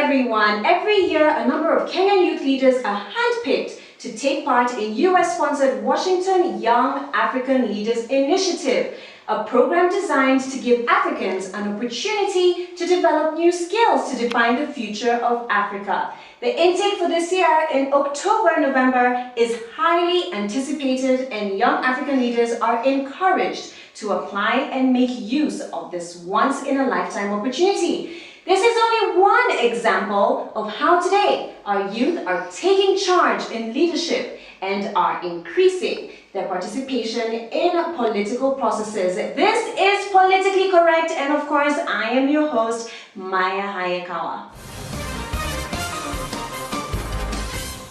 everyone. Every year, a number of Kenyan youth leaders are handpicked to take part in US-sponsored Washington Young African Leaders Initiative, a program designed to give Africans an opportunity to develop new skills to define the future of Africa. The intake for this year in October-November is highly anticipated, and young African leaders are encouraged to apply and make use of this once-in-a-lifetime opportunity. This is only one example of how today our youth are taking charge in leadership and are increasing their participation in political processes. This is Politically Correct, and of course, I am your host, Maya Hayakawa.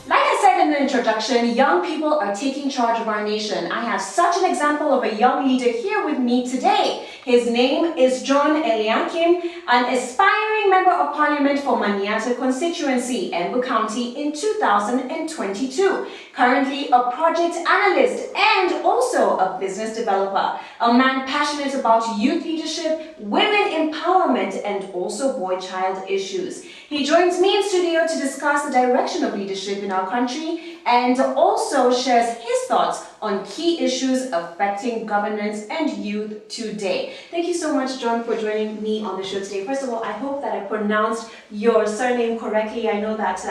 Like I said in the introduction, young people are taking charge of our nation. I have such an example of a young leader here with me today. His name is John ELIAKIM, an aspiring member of parliament for MANYATTA constituency, EMBU County in 2022. Currently a project analyst and also a business developer. A man passionate about youth leadership, women empowerment, and also boy-child issues. He joins me in studio to discuss the direction of leadership in our country and also shares his thoughts on key issues affecting governance and youth today. Thank you so much, John, for joining me on the show today. First of all, I hope that I pronounced your surname correctly. I know that,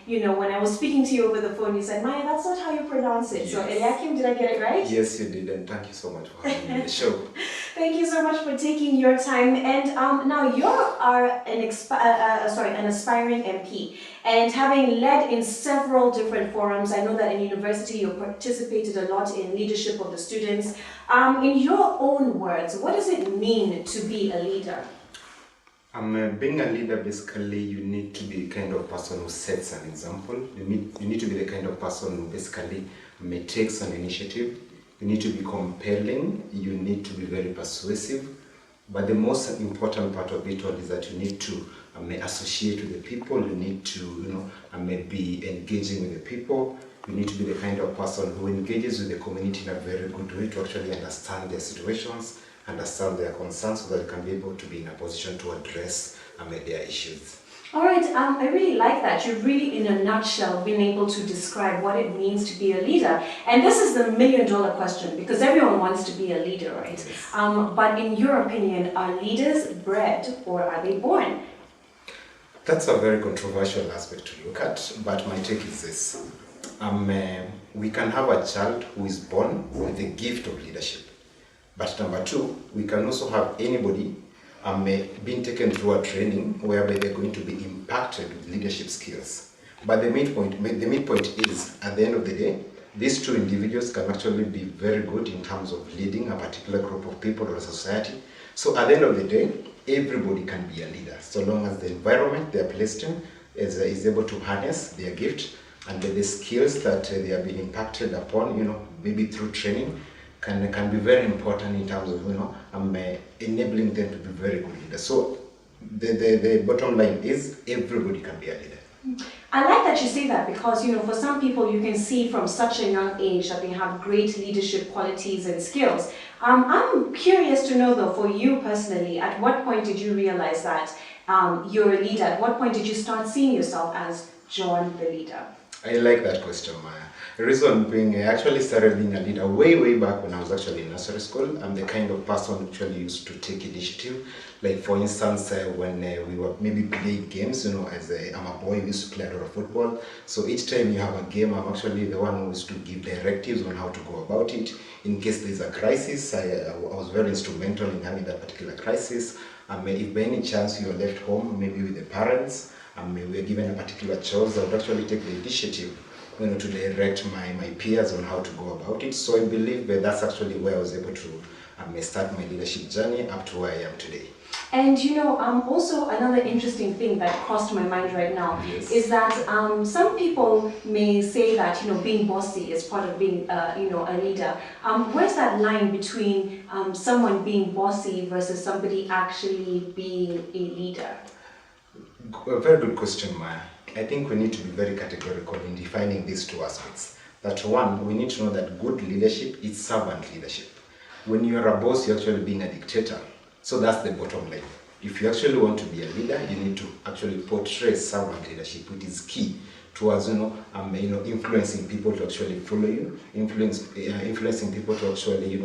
when I was speaking to you over the phone, you said, Maya, that's not how you pronounce it. Yes. So, ELIAKIM, did I get it right? Yes, you did, and thank you so much for having me on the show. Thank you so much for taking your time. And now you are an aspiring MP, and having led in several different forums. I know that in university you participated a lot in leadership of the students. In your own words, what does it mean to be a leader? Being a leader, basically, you need to be the kind of person who sets an example. You need to be the kind of person who basically takes an initiative. You need to be compelling. You need to be very persuasive. But the most important part of it all is that you need to associate with the people. You need to, be engaging with the people. You need to be the kind of person who engages with the community in a very good way to actually understand their situations, understand their concerns, so that you can be able to be in a position to address their issues. All right, I really like that. You've really, in a nutshell, been able to describe what it means to be a leader. And this is the million-dollar question, because everyone wants to be a leader, right? Yes. But in your opinion, are leaders bred or are they born? That's a very controversial aspect to look at, but my take is this. We can have a child who is born with the gift of leadership. But number two, we can also have anybody being taken through a training whereby they're going to be impacted with leadership skills. But the midpoint is, at the end of the day, these two individuals can actually be very good in terms of leading a particular group of people or a society. So at the end of the day, everybody can be a leader, so long as the environment they're placed in is able to harness their gift, and the skills that they have been impacted upon, maybe through training, can be very important in terms of, enabling them to be very good leaders. So the bottom line is everybody can be a leader. I like that you say that, because, for some people you can see from such a young age that they have great leadership qualities and skills. I'm curious to know, though, for you personally, at what point did you realize that you're a leader? At what point did you start seeing yourself as John the leader? I like that question, Maya. The reason being, I actually started being a leader way back when I was actually in nursery school. I'm the kind of person who actually used to take initiative. Like, for instance, when we were maybe playing games, I'm a boy, we used to play a lot of football. So each time you have a game, I'm actually the one who used to give directives on how to go about it. In case there's a crisis, I was very instrumental in having that particular crisis. If by any chance you're left home, maybe with the parents, we were given a particular chores, I would actually take the initiative to direct my peers on how to go about it. So I believe that that's actually where I was able to start my leadership journey up to where I am today. And also another interesting thing that crossed my mind right now, yes, is that some people may say that being bossy is part of being a leader. Where's that line between someone being bossy versus somebody actually being a leader? A very good question, Maya. I think we need to be very categorical in defining these two aspects. That one, we need to know that good leadership is servant leadership. When you're a boss, you're actually being a dictator. So that's the bottom line. If you actually want to be a leader, you need to actually portray servant leadership, which is key towards influencing people to actually follow you, influencing people to actually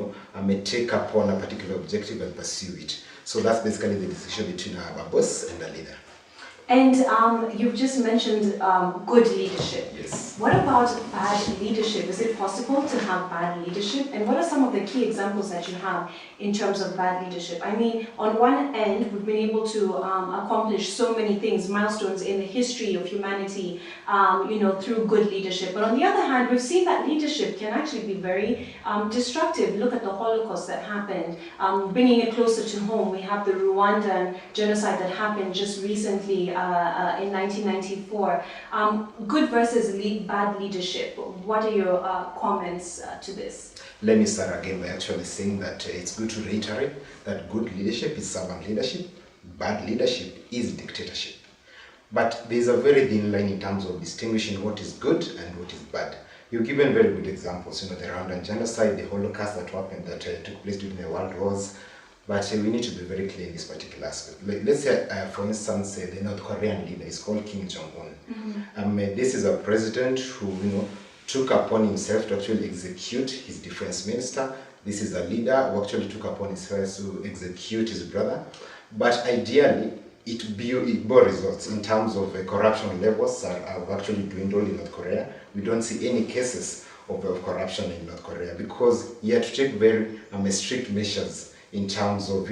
take upon a particular objective and pursue it. So that's basically the distinction between a boss and a leader. And you've just mentioned good leadership. Yes. What about bad leadership? Is it possible to have bad leadership? And what are some of the key examples that you have in terms of bad leadership? I mean, on one end, we've been able to accomplish so many things, milestones in the history of humanity, through good leadership. But on the other hand, we've seen that leadership can actually be very destructive. Look at the Holocaust that happened. Bringing it closer to home, we have the Rwandan genocide that happened just recently in 1994. Good versus bad leadership. What are your comments to this? Let me start again by actually saying that it's good to reiterate that good leadership is servant leadership, bad leadership is dictatorship. But there's a very thin line in terms of distinguishing what is good and what is bad. You've given very good examples, the Rwandan genocide, the Holocaust that happened, that took place during the World Wars. But we need to be very clear in this particular aspect. Let's say, for instance, the North Korean leader is called Kim Jong-un. Mm-hmm. This is a president who, took upon himself to actually execute his defense minister. This is a leader who actually took upon himself to execute his brother. But ideally, it bore results in terms of corruption levels have actually dwindled in North Korea. We don't see any cases of corruption in North Korea because he had to take very strict measures in terms of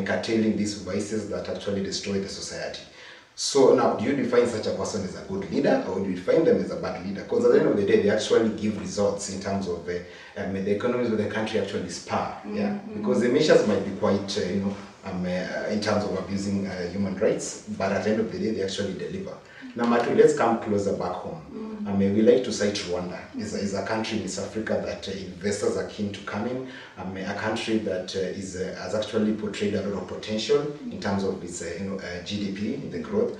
curtailing these vices that actually destroy the society. So now, do you define such a person as a good leader, or do you define them as a bad leader? Because at the end of the day, they actually give results in terms of the economies of the country actually spur. Yeah, because the measures might be quite in terms of abusing human rights, but at the end of the day, they actually deliver. Number two, let's come closer back home. We like to cite Rwanda as a country in East Africa that investors are keen to come in. A country that has actually portrayed a lot of potential in terms of its GDP, the growth.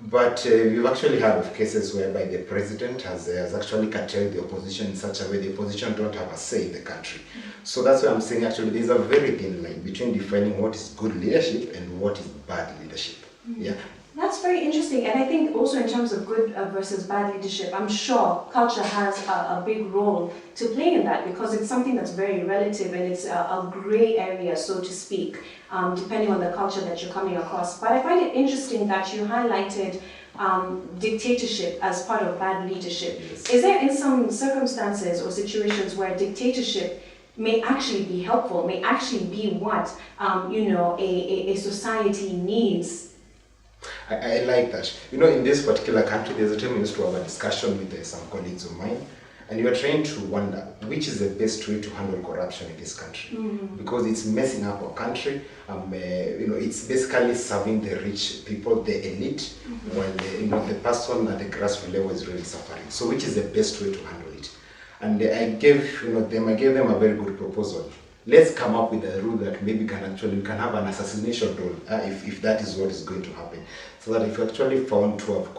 But we've actually heard of cases whereby the president has actually curtailed the opposition in such a way the opposition don't have a say in the country. So that's why I'm saying actually there's a very thin line between defining what is good leadership and what is bad leadership. Yeah. That's very interesting, and I think also in terms of good versus bad leadership, I'm sure culture has a big role to play in that because it's something that's very relative and it's a gray area, so to speak, depending on the culture that you're coming across. But I find it interesting that you highlighted dictatorship as part of bad leadership. Yes. Is there in some circumstances or situations where dictatorship may actually be helpful, may actually be what a society needs? I like that. In this particular country, there's a time we used to have a discussion with some colleagues of mine, and we were trying to wonder which is the best way to handle corruption in this country. Because it's messing up our country. It's basically serving the rich people, the elite, while the person at the grassroots level is really suffering. So which is the best way to handle it? And I gave them a very good proposal. Let's come up with a rule that maybe we can have an assassination rule if that is what is going to happen. So that if you're actually found to have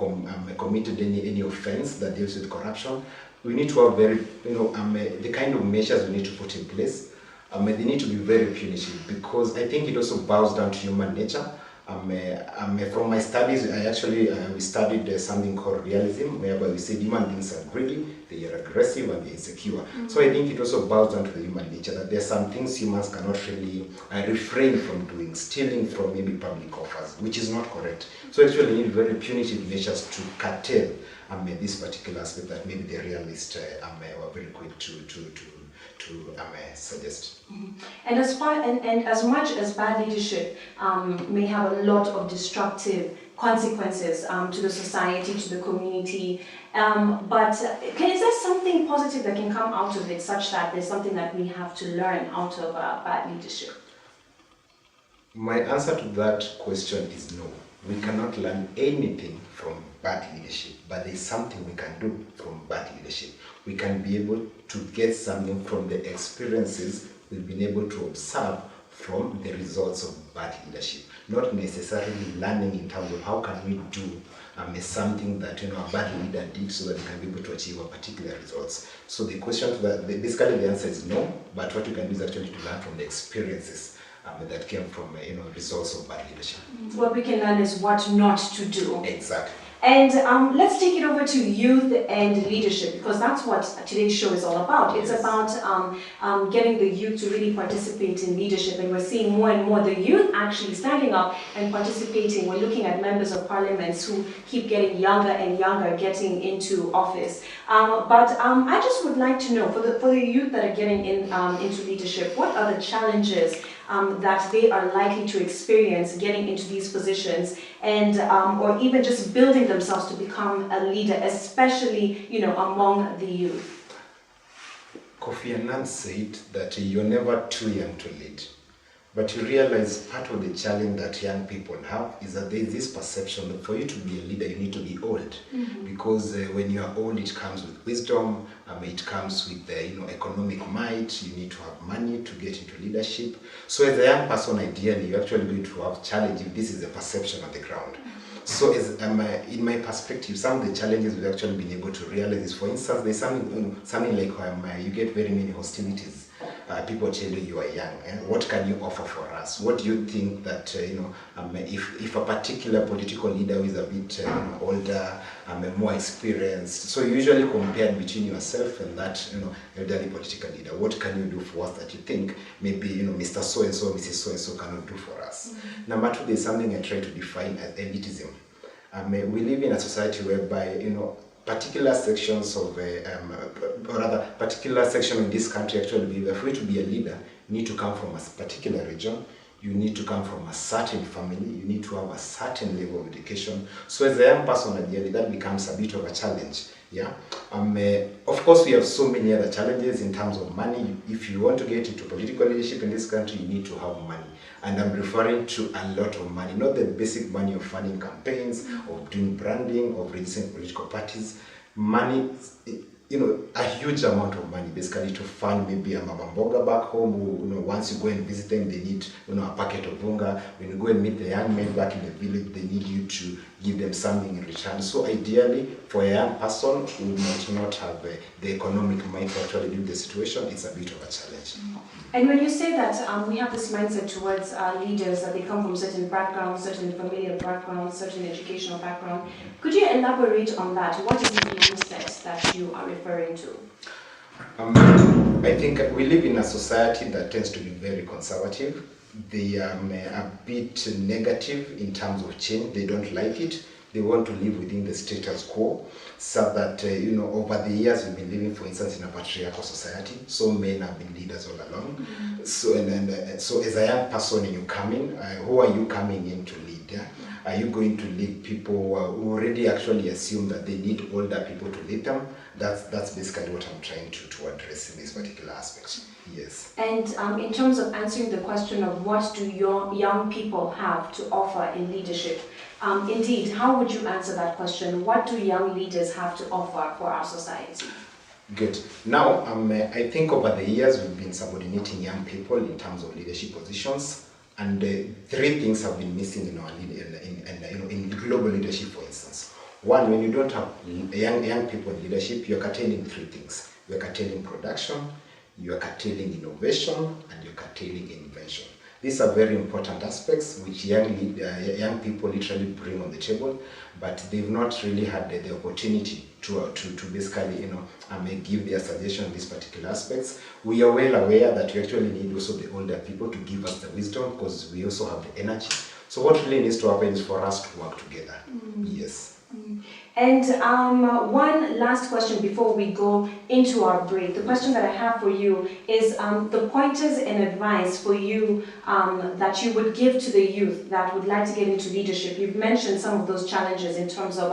committed any offense that deals with corruption, we need to have the kind of measures we need to put in place. They need to be very punitive because I think it also boils down to human nature. From my studies, we studied something called realism, whereby we say human beings are greedy, they are aggressive, and they're insecure. So I think it also boils down to the human nature that there are some things humans cannot really refrain from doing, stealing from maybe public offers, which is not correct. So actually you need very punitive measures to curtail this particular aspect that maybe the realists were very quick to suggest. And as much as bad leadership may have a lot of destructive consequences to the society, to the community, but is there something positive that can come out of it such that there's something that we have to learn out of bad leadership? My answer to that question is no. We cannot learn anything from bad leadership, but there's something we can do from bad leadership. We can be able to get something from the experiences we've been able to observe from the results of bad leadership. Not necessarily learning in terms of how can we do something that a bad leader did so that we can be able to achieve a particular results. So the question to that, basically the answer is no, but what you can do is actually to learn from the experiences that came from results of bad leadership. What we can learn is what not to do. Exactly. And let's take it over to youth and leadership, because that's what today's show is all about. It's about getting the youth to really participate in leadership, and we're seeing more and more the youth actually standing up and participating. We're looking at members of parliaments who keep getting younger and younger, getting into office. But I just would like to know, for the youth that are getting into leadership, what are the challenges that they are likely to experience getting into these positions, and or even just building themselves to become a leader, especially among the youth? Kofi Annan said that you're never too young to lead. But you realize part of the challenge that young people have is that there is this perception that for you to be a leader, you need to be old. Because when you are old, it comes with wisdom, it comes with economic might, you need to have money to get into leadership. So as a young person, ideally, you're actually going to have challenge if this is the perception on the ground. So as, in my perspective, some of the challenges we've actually been able to realize is, for instance, there's something like you get very many hostilities. People tell you are young, and what can you offer for us? What do you think that if a particular political leader who is a bit older, more experienced, so usually compared between yourself and that elderly political leader, what can you do for us that you think maybe Mr. So and so, Mrs. So and so cannot do for us? Number two, there's something I try to define as elitism. We live in a society whereby particular sections of, or rather, particular section in this country actually believe that for you to be a leader, you need to come from a particular region, you need to come from a certain family, you need to have a certain level of education. So as a young person, ideally, that becomes a bit of a challenge. Yeah. Of course, we have so many other challenges in terms of money. If you want to get into political leadership in this country, you need to have money. And I'm referring to a lot of money, not the basic money of funding campaigns, of doing branding, of registering political parties. Money, a huge amount of money, basically, to fund maybe a mama mboga back home who, once you go and visit them, they need, a packet of bunga. When you go and meet the young men back in the village, they need you to give them something in return. So ideally, for a young person who might not have the economic might to actually deal with the situation, it's a bit of a challenge. And when you say that we have this mindset towards leaders, that they come from certain backgrounds, certain familial backgrounds, certain educational background, could you elaborate on that? What is the mindset that you are referring to? I think we live in a society that tends to be very conservative. They are a bit negative in terms of change. They don't like it. They want to live within the status quo, so that, over the years we've been living, for instance, in a patriarchal society. So men have been leaders all along. So so as a young person, you come in, who are you coming in to lead? Yeah? Are you going to lead people who already actually assume that they need older people to lead them? That's basically what I'm trying to address in this particular aspect. Yes. And in terms of answering the question of what do your young people have to offer in leadership, indeed, how would you answer that question? What do young leaders have to offer for our society? Good. Now, I think over the years we've been subordinating young people in terms of leadership positions, and three things have been missing in our in global leadership, for instance. One, when you don't have young people in leadership, you're curtailing three things. You're curtailing production, you're curtailing innovation, and you're curtailing invention. These are very important aspects which young people literally bring on the table, but they've not really had the opportunity to basically give their suggestion on these particular aspects. We are well aware that we actually need also the older people to give us the wisdom, because we also have the energy. So what really needs to happen is for us to work together. Yes. And one last question before we go into our break. The question that I have for you is the pointers and advice for you that you would give to the youth that would like to get into leadership. You've mentioned some of those challenges in terms of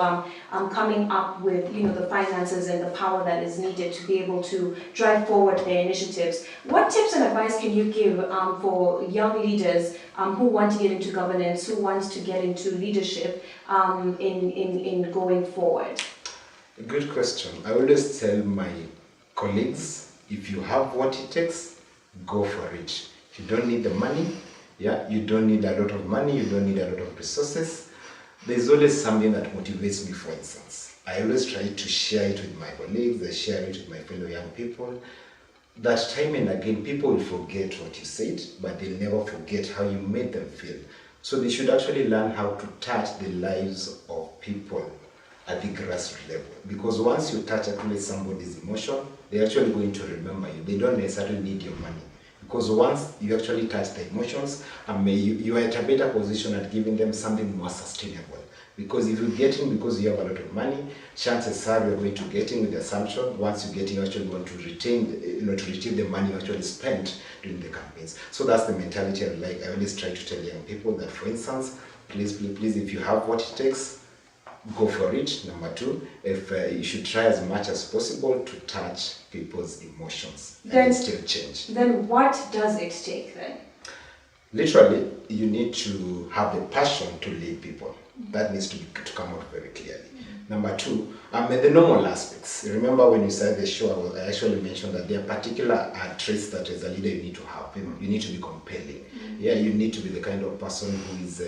coming up with the finances and the power that is needed to be able to drive forward their initiatives. What tips and advice can you give for young leaders who want to get into governance, who want to get into leadership in going forward? Good question. I always tell my colleagues, if you have what it takes, go for it. If you don't need the money, you don't need a lot of money, you don't need a lot of resources. There's always something that motivates me, for instance. I always try to share it with my colleagues, I share it with my fellow young people. that time and again people will forget what you said, but they'll never forget how you made them feel. So they should actually learn how to touch the lives of people at the grassroots level. Because once you touch actually somebody's emotion, they're actually going to remember you. They don't necessarily need your money. Because once you actually touch the emotions, you are at a better position at giving them something more sustainable. Because if you're getting because you have a lot of money, chances are you're going to get in with the assumption once you get in, you actually want to retain, to retrieve the money you actually spent during the campaigns. So that's the mentality I always try to tell young people that, for instance, please, if you have what it takes, go for it. Number two, if you should try as much as possible to touch people's emotions and still change. Then what does it take then? Literally, you need to have the passion to lead people. That needs to come out very clearly. Number two, the normal aspects. Remember when you started the show, I actually mentioned that there are particular traits that as a leader you need to have. You need to be compelling. Yeah, you need to be the kind of person who is,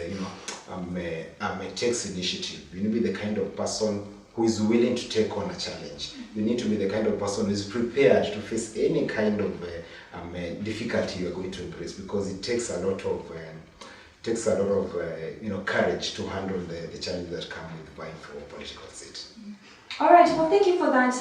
takes initiative. You need to be the kind of person who is willing to take on a challenge. You need to be the kind of person who is prepared to face any kind of difficulty you are going to embrace, because it takes a lot of courage to handle the challenges that come with vying for a political seat. All right, well, thank you for that,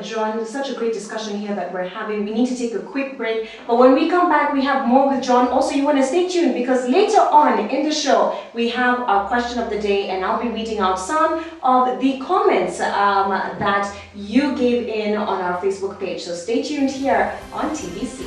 John. Such a great discussion here that we're having. We need to take a quick break, but when we come back, we have more with John. Also, you want to stay tuned because later on in the show, we have our question of the day, and I'll be reading out some of the comments that you gave in on our Facebook page. So stay tuned here on TVC.